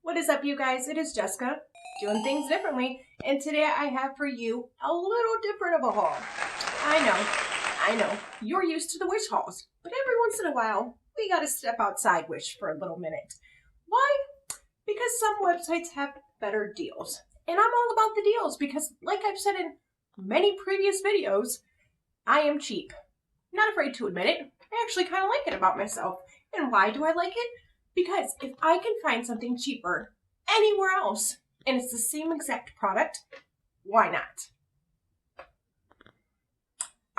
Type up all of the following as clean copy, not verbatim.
What is up, you guys? It is Jessica, doing things differently, and today I have for you a little different of a haul. I know, you're used to the Wish hauls, but every once in a while, we gotta step outside Wish for a little minute. Why? Because some websites have better deals, and I'm all about the deals because, like I've said in many previous videos, I am cheap. Not afraid to admit it. I actually kind of like it about myself. And why do I like it? Because if I can find something cheaper anywhere else and it's the same exact product, why not?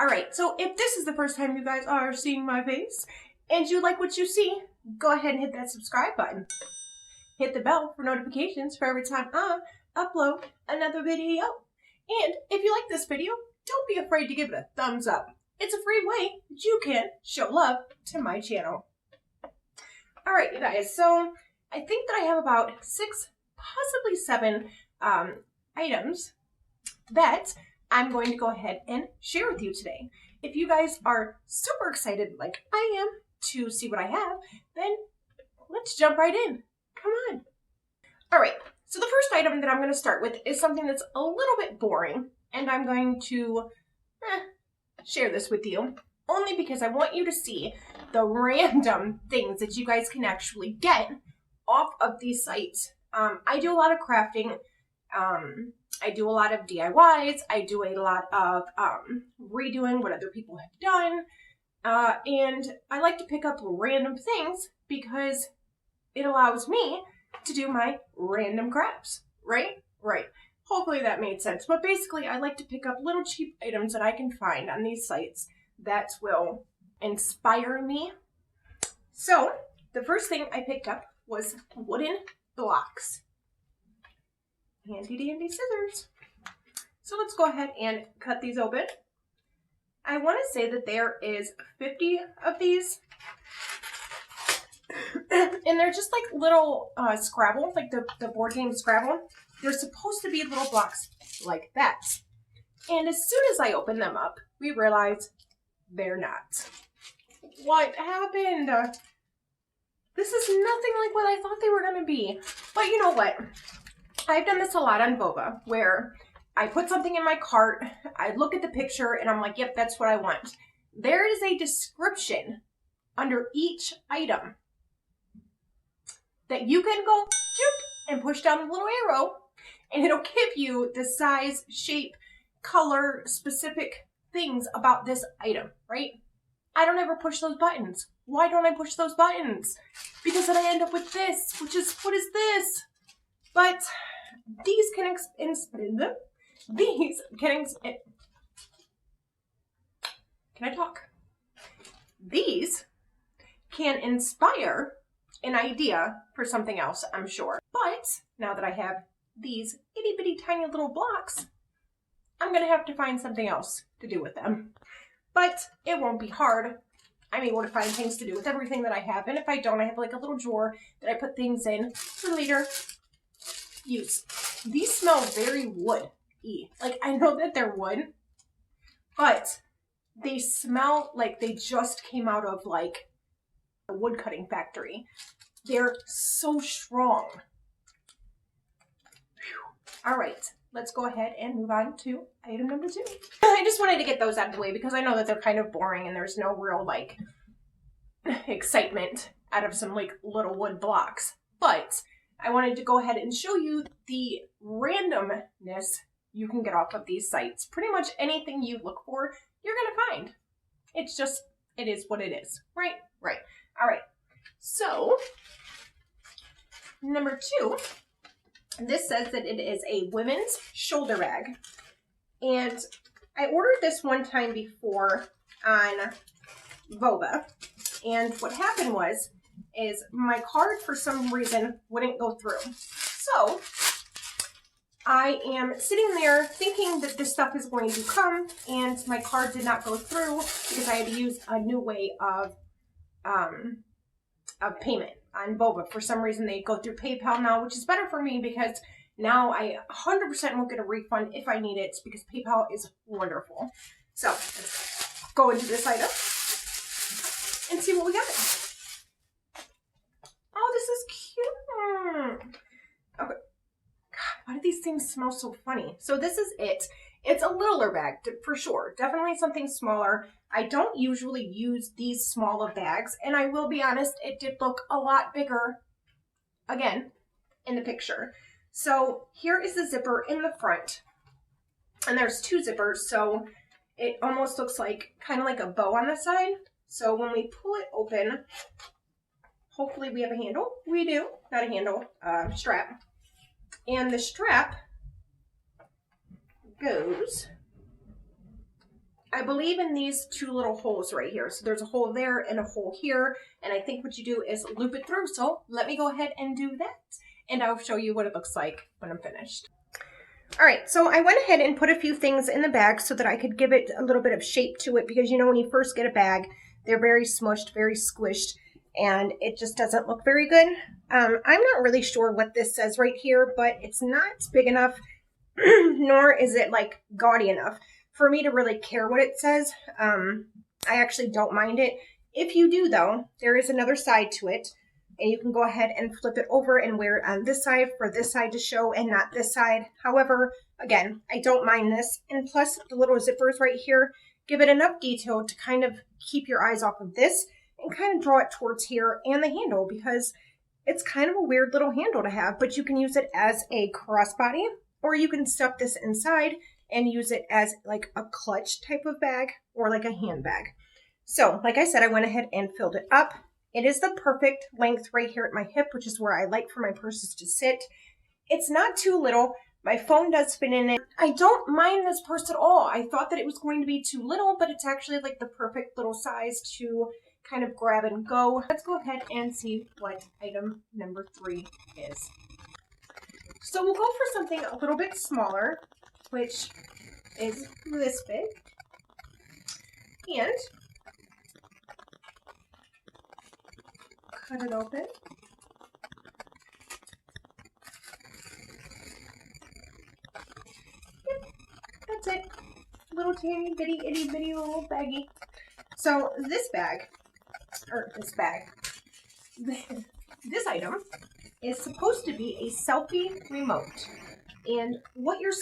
Alright, so if this is the first time you guys are seeing my face and you like what you see, go ahead and hit that subscribe button. Hit the bell for notifications for every time I upload another video. And if you like this video, don't be afraid to give it a thumbs up. It's a free way that you can show love to my channel. Alright, you guys, so I think that I have about 6, possibly 7 items that I'm going to go ahead and share with you today. If you guys are super excited like I am to see what I have, then let's jump right in. Come on. Alright, so the first item that I'm going to start with is something that's a little bit boring, and I'm going to share this with you only because I want you to see the random things that you guys can actually get off of these sites. I do a lot of crafting. I do a lot of DIYs. I do a lot of redoing what other people have done. And I like to pick up random things because it allows me to do my random crafts, right? Right. Hopefully that made sense. But basically, I like to pick up little cheap items that I can find on these sites that will inspire me. So, the first thing I picked up was wooden blocks. Handy dandy scissors. So let's go ahead and cut these open. I want to say that there is 50 of these. And they're just like little Scrabble, like the board game Scrabble. They're supposed to be little blocks like that. And as soon as I open them up, we realize they're not. What happened? This is nothing like what I thought they were going to be. But you know what? I've done this a lot on Vova, where I put something in my cart, I look at the picture, and I'm like, yep, that's what I want. There is a description under each item that you can go and push down the little arrow, and it'll give you the size, shape, color, specific things about this item, right? I don't ever push those buttons. Why don't I push those buttons? Because then I end up with this, which is, what is this? But these can These can inspire an idea for something else, I'm sure. But now that I have these itty bitty tiny little blocks, I'm gonna have to find something else to do with them. But it won't be hard. I'm able to find things to do with everything that I have. And if I don't, I have like a little drawer that I put things in for later use. These smell very wood-y. Like, I know that they're wood, but they smell like they just came out of like a wood cutting factory. They're so strong. All right, let's go ahead and move on to item number 2. I just wanted to get those out of the way because I know that they're kind of boring and there's no real like excitement out of some like little wood blocks. But I wanted to go ahead and show you the randomness you can get off of these sites. Pretty much anything you look for, you're gonna find. It's just, it is what it is, right? Right. All right. So, number 2, this says that it is a women's shoulder bag. And I ordered this one time before on Vova. And what happened is my card for some reason wouldn't go through. So I am sitting there thinking that this stuff is going to come, and my card did not go through because I had to use a new way of payment on Vova. For some reason, they go through PayPal now, which is better for me because now I 100% will get a refund if I need it because PayPal is wonderful. So let's go into this item and see what we got. Oh, this is cute. why do these things smell so funny? So this is it. It's a littler bag, for sure. Definitely something smaller. I don't usually use these smaller bags, and I will be honest, it did look a lot bigger, again, in the picture. So here is the zipper in the front, and there's two zippers, so it almost looks like, kind of like a bow on the side. So when we pull it open, hopefully we have a handle. We do, not a handle, strap. And the strap goes, I believe, in these two little holes right here. So there's a hole there and a hole here. And I think what you do is loop it through. So let me go ahead and do that. And I'll show you what it looks like when I'm finished. All right, so I went ahead and put a few things in the bag so that I could give it a little bit of shape to it, because you know when you first get a bag, they're very smushed, very squished, and it just doesn't look very good. I'm not really sure what this says right here, but it's not big enough, nor is it like gaudy enough for me to really care what it says. I actually don't mind it. If you do though, there is another side to it, and you can go ahead and flip it over and wear it on this side for this side to show and not this side. However, again, I don't mind this. And plus the little zippers right here give it enough detail to kind of keep your eyes off of this and kind of draw it towards here and the handle, because it's kind of a weird little handle to have, but you can use it as a crossbody, or you can stuff this inside and use it as like a clutch type of bag or like a handbag. So like I said, I went ahead and filled it up. It is the perfect length right here at my hip, which is where I like for my purses to sit. It's not too little. My phone does fit in it. I don't mind this purse at all. I thought that it was going to be too little, but it's actually like the perfect little size to kind of grab and go. Let's go ahead and see what item number 3 is. So we'll go for something a little bit smaller, which is this big. And cut it open. Yep, that's it. Little teeny bitty itty bitty little baggie. So this bag, this item is supposed to be a selfie remote. And what you're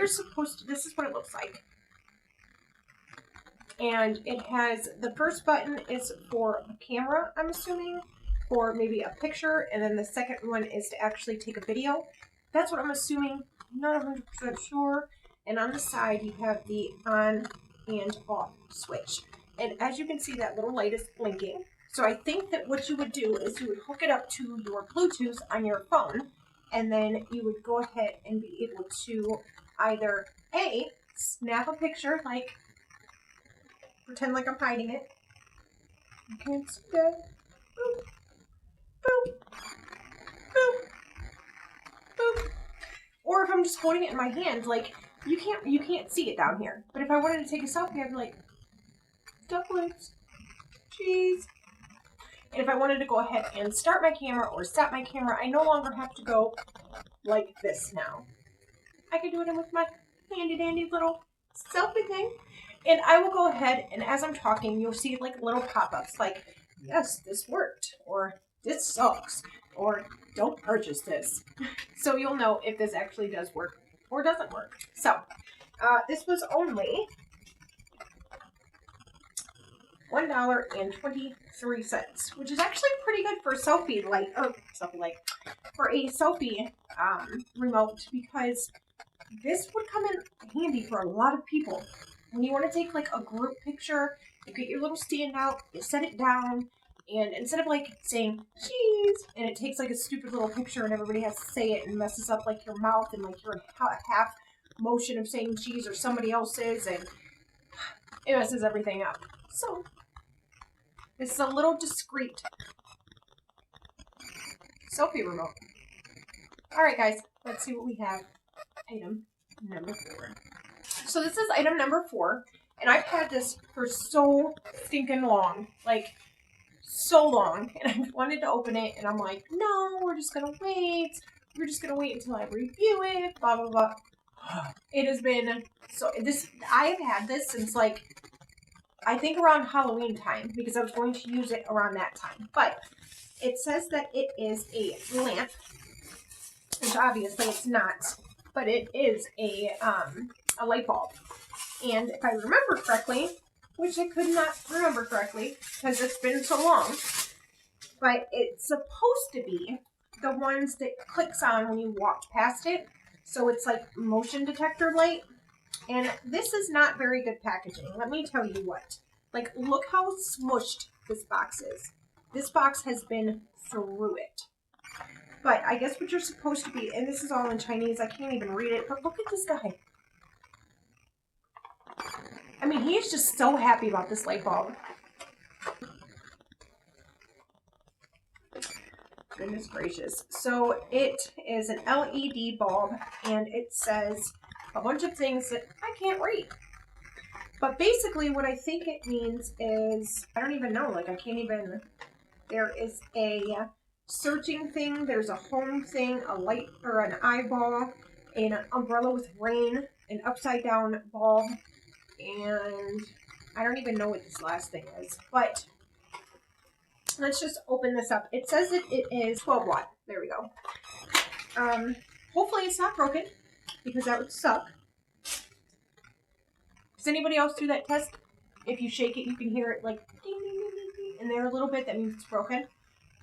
supposed to, this is what it looks like. And it has, the first button is for a camera, I'm assuming, for maybe a picture, and then the second one is to actually take a video. That's what I'm assuming, not 100% sure. And on the side, you have the on and off switch. And as you can see, that little light is blinking. So I think that what you would do is you would hook it up to your Bluetooth on your phone, and then you would go ahead and be able to either A, snap a picture, like, pretend like I'm hiding it. You can't see that. Boop. Boop. Boop. Boop. Or if I'm just holding it in my hand, like, you can't see it down here. But if I wanted to take a selfie, I'd be like, ducklings, cheese. And if I wanted to go ahead and start my camera or stop my camera, I no longer have to go like this now. I can do it with my handy dandy little selfie thing. And I will go ahead, and as I'm talking, you'll see like little pop-ups like, yes, this worked, or this sucks, or don't purchase this. So you'll know if this actually does work or doesn't work. So this was only $1.23, which is actually pretty good for a selfie light, for a selfie remote, because this would come in handy for a lot of people. When you want to take like a group picture, you get your little stand out, you set it down, and instead of like saying cheese, and it takes like a stupid little picture and everybody has to say it and messes up like your mouth and like your half motion of saying cheese or somebody else's, and it messes everything up. So this is a little discreet selfie remote. Alright guys, let's see what we have. Item number 4. So this is item number 4, and I've had this for so stinking long, like so long, and I wanted to open it, and I'm like, no, we're just gonna wait. We're just gonna wait until I review it, blah, blah, blah. It has been, I have had this since like, I think around Halloween time, because I was going to use it around that time. But it says that it is a lamp, which obviously it's not, but it is a light bulb. And if I remember correctly, which I could not remember correctly because it's been so long, but it's supposed to be the ones that clicks on when you walk past it. So it's like motion detector light. And this is not very good packaging. Let me tell you what. Like, look how smushed this box is. This box has been through it. But I guess what you're supposed to be, and this is all in Chinese, I can't even read it, but look at this guy. I mean, he is just so happy about this light bulb. Goodness gracious. So it is an LED bulb, and it says a bunch of things that I can't read. But basically what I think it means is, I don't even know, like I can't even, there is a searching thing, there's a home thing, a light or an eyeball, an umbrella with rain, an upside down bulb, and I don't even know what this last thing is, but let's just open this up. It says that it is 12 watt. There we go. Hopefully it's not broken, because that would suck. Does anybody else do that test? If you shake it, you can hear it like ding, ding, ding, ding, ding in there a little bit. That means it's broken.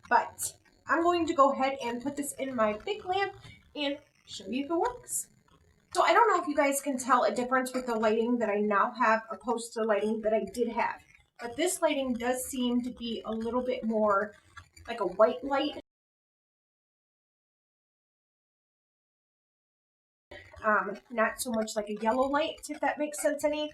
But I'm going to go ahead and put this in my big lamp and show you if it works. So I don't know if you guys can tell a difference with the lighting that I now have opposed to the lighting that I did have. But this lighting does seem to be a little bit more like a white light. Not so much like a yellow light, if that makes sense any.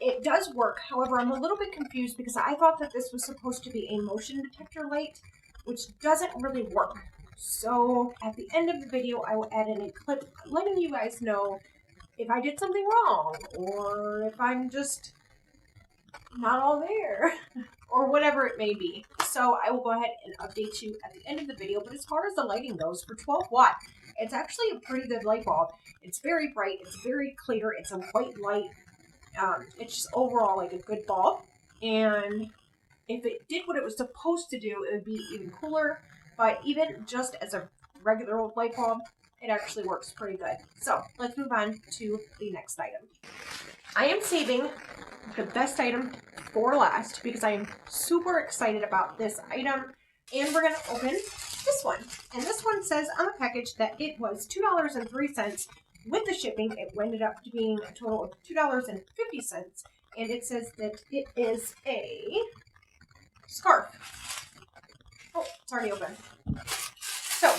It does work. However, I'm a little bit confused because I thought that this was supposed to be a motion detector light, which doesn't really work. So at the end of the video, I will add in a clip letting you guys know if I did something wrong, or if I'm just not all there, or whatever it may be. So I will go ahead and update you at the end of the video. But as far as the lighting goes, for 12 watt, it's actually a pretty good light bulb. It's very bright, it's very clear, it's a white light. It's just overall like a good bulb. And if it did what it was supposed to do, it would be even cooler. But even just as a regular old light bulb, it actually works pretty good. So let's move on to the next item. I am saving the best item for last because I am super excited about this item. And we're going to open this one. And this one says on the package that it was $2.03. With the shipping, it ended up being a total of $2.50. And it says that it is a scarf. Oh, it's already open. So,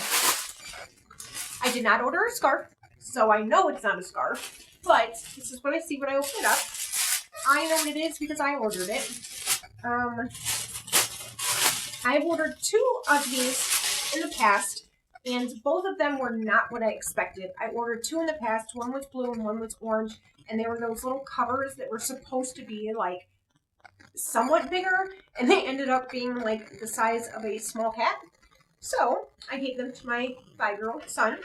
I did not order a scarf, so I know it's not a scarf. But this is what I see when I open it up. I know what it is because I ordered it. I've ordered 2 of these in the past, and both of them were not what I expected. I ordered 2 in the past. One was blue and one was orange, and they were those little covers that were supposed to be like somewhat bigger, and they ended up being like the size of a small cat. So I gave them to my 5-year-old son,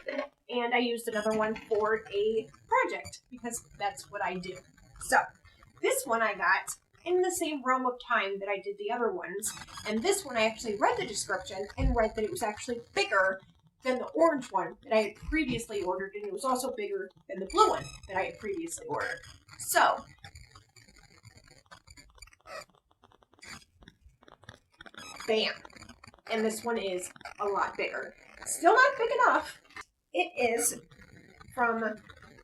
and I used another one for a project because that's what I do. So this one I got in the same realm of time that I did the other ones, and this one I actually read the description and read that it was actually bigger than the orange one that I had previously ordered, and it was also bigger than the blue one that I had previously ordered. So bam. And this one is a lot bigger. Still not big enough. It is from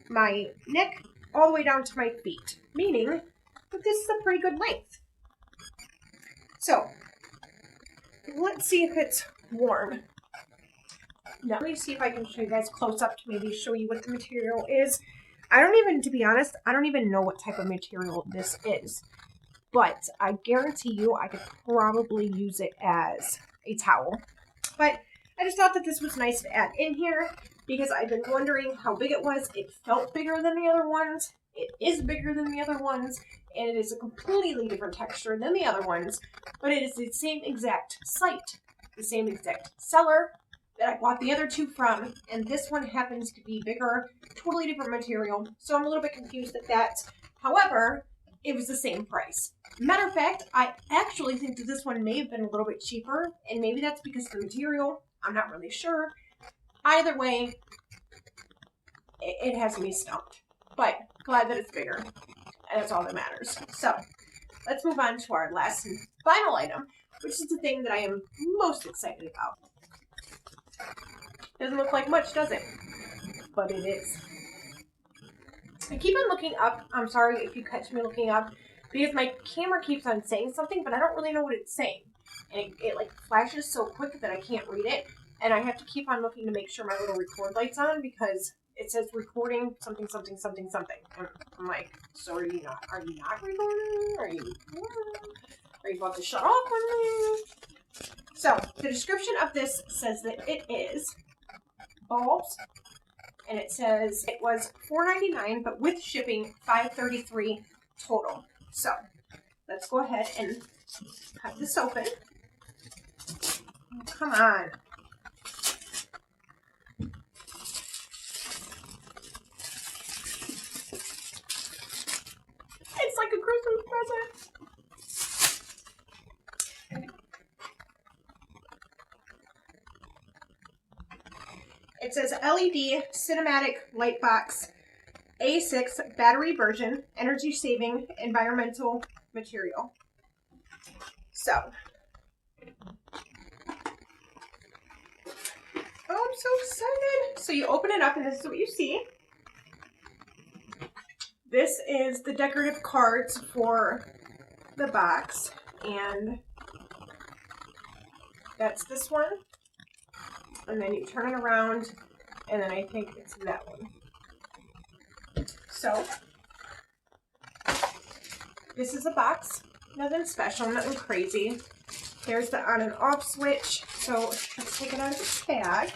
my neck all the way down to my feet, meaning that this is a pretty good length. So, let's see if it's warm. Now, let me see if I can show you guys close up to maybe show you what the material is. To be honest, I don't even know what type of material this is. But I guarantee you I could probably use it as a towel. But I just thought that this was nice to add in here because I've been wondering how big it was. It felt bigger than the other ones. It is bigger than the other ones, and it is a completely different texture than the other ones, but it is the same exact site, the same exact seller that I bought the other 2 from, and this one happens to be bigger, totally different material, so I'm a little bit confused at that. However, it was the same price. Matter of fact, I actually think that this one may have been a little bit cheaper, and maybe that's because of the material. I'm not really sure. Either way, it has me stumped. But glad that it's bigger. And that's all that matters. So, let's move on to our last and final item, which is the thing that I am most excited about. Doesn't look like much, does it? But it is. I keep on looking up. I'm sorry if you catch me looking up, because my camera keeps on saying something, but I don't really know what it's saying. And it like flashes so quick that I can't read it. And I have to keep on looking to make sure my little record light's on, because it says recording something, something, something, something. And I'm like, so are you not recording? Are you about to shut off on me? So, the description of this says that it is bulbs, and it says it was $4.99, but with shipping, $5.33 total. So, let's go ahead and cut this open. Come on. It's like a Christmas present. It says LED Cinematic Lightbox A6 battery version, energy saving, environmental material. So, oh, I'm so excited. So you open it up and this is what you see. This is the decorative cards for the box, and that's this one. And then you turn it around, and then I think it's that one. So, this is a box. Nothing special, nothing crazy. There's the on and off switch. So, let's take it out of this bag.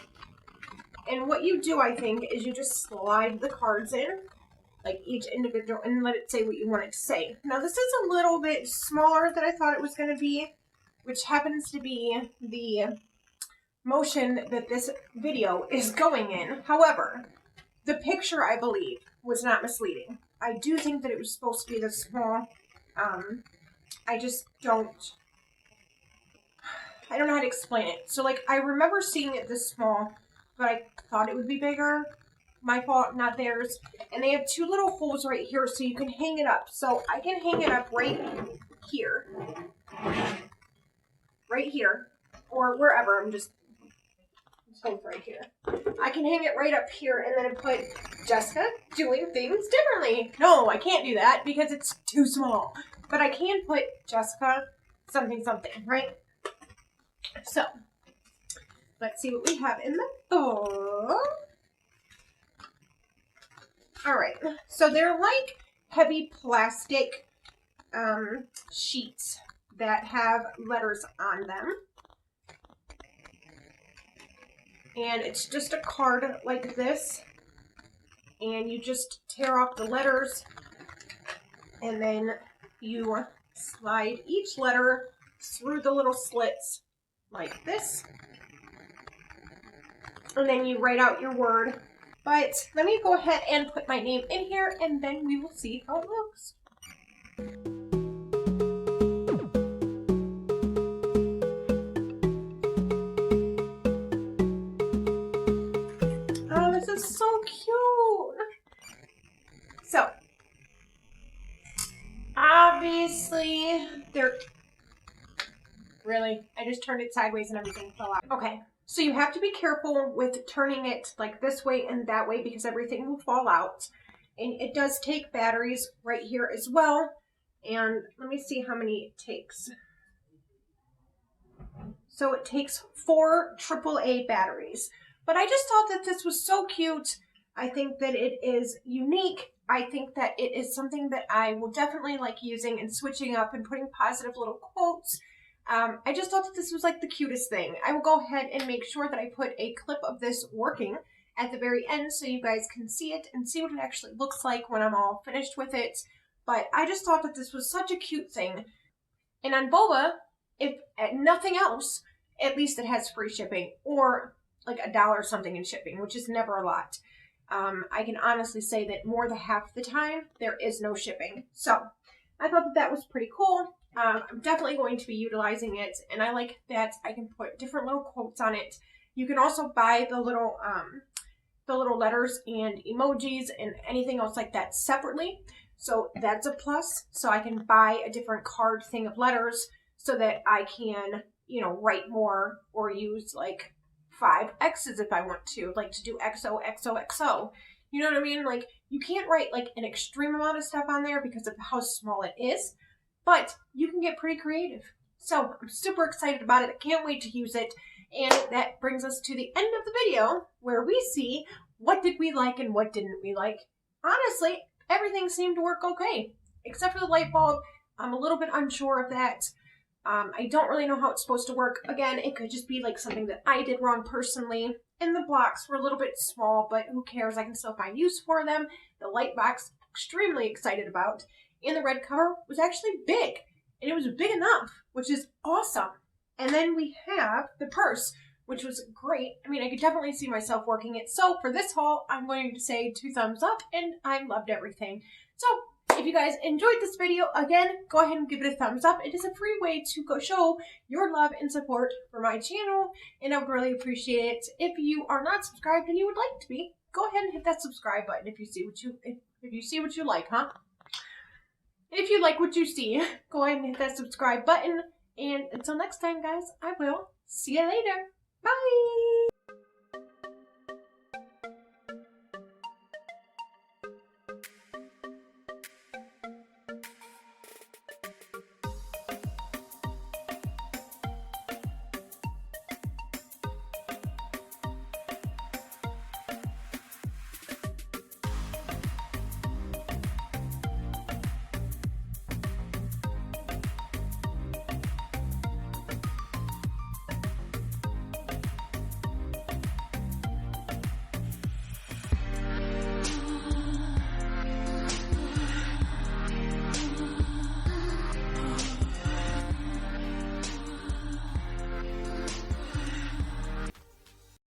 And what you do, I think, is you just slide the cards in, like each individual, and let it say what you want it to say. Now, this is a little bit smaller than I thought it was going to be, which happens to be the motion that this video is going in. However, the picture, I believe, was not misleading. I do think that it was supposed to be this small. I just don't know how to explain it. So, like, I remember seeing it this small, but I thought it would be bigger. My fault, not theirs. And they have two little holes right here so you can hang it up. So I can hang it up right here. Right here. Or wherever. I'm just right here. I can hang it right up here and then put Jessica doing things differently. No, I can't do that because it's too small. But I can put Jessica something, right? So, let's see what we have in the book. Alright, so they're like heavy plastic sheets that have letters on them. And it's just a card like this. And you just tear off the letters. And then you slide each letter through the little slits like this. And then you write out your word. But let me go ahead and put my name in here, and then we will see how it looks. Oh, this is so cute. So, obviously, really, I just turned it sideways and everything fell out. Okay. So you have to be careful with turning it like this way and that way because everything will fall out. And it does take batteries right here as well. And let me see how many it takes. So it takes 4 AAA batteries. But I just thought that this was so cute. I think that it is unique. I think that it is something that I will definitely like using and switching up and putting positive little quotes. I just thought that this was like the cutest thing. I will go ahead and make sure that I put a clip of this working at the very end so you guys can see it and see what it actually looks like when I'm all finished with it. But I just thought that this was such a cute thing. And on Vova, if nothing else, at least it has free shipping or like $1 something in shipping, which is never a lot. I can honestly say that more than half the time there is no shipping. So I thought that that was pretty cool. I'm definitely going to be utilizing it, and I like that I can put different little quotes on it You can also buy the little letters and emojis and anything else like that separately. So that's a plus. So I can buy a different card thing of letters so that I can, write more or use like 5 X's if I want to, like to do XOXOXO. You know what I mean? Like you can't write like an extreme amount of stuff on there because of how small it is, but you can get pretty creative. So I'm super excited about it. I can't wait to use it. And that brings us to the end of the video where we see what did we like and what didn't we like. Honestly, everything seemed to work okay, except for the light bulb. I'm a little bit unsure of that. I don't really know how it's supposed to work. Again, it could just be like something that I did wrong personally. And the blocks were a little bit small, but who cares? I can still find use for them. The Lightbox, extremely excited about. And the red cover was actually big. And it was big enough, which is awesome. And then we have the purse, which was great. I mean, I could definitely see myself working it. So for this haul, I'm going to say 2 thumbs up, and I loved everything. So if you guys enjoyed this video, again, go ahead and give it a thumbs up. It is a free way to go show your love and support for my channel, and I would really appreciate it. If you are not subscribed and you would like to be, go ahead and hit that subscribe button if you see what you like, huh? If you like what you see, go ahead and hit that subscribe button. And until next time, guys, I will see you later. Bye!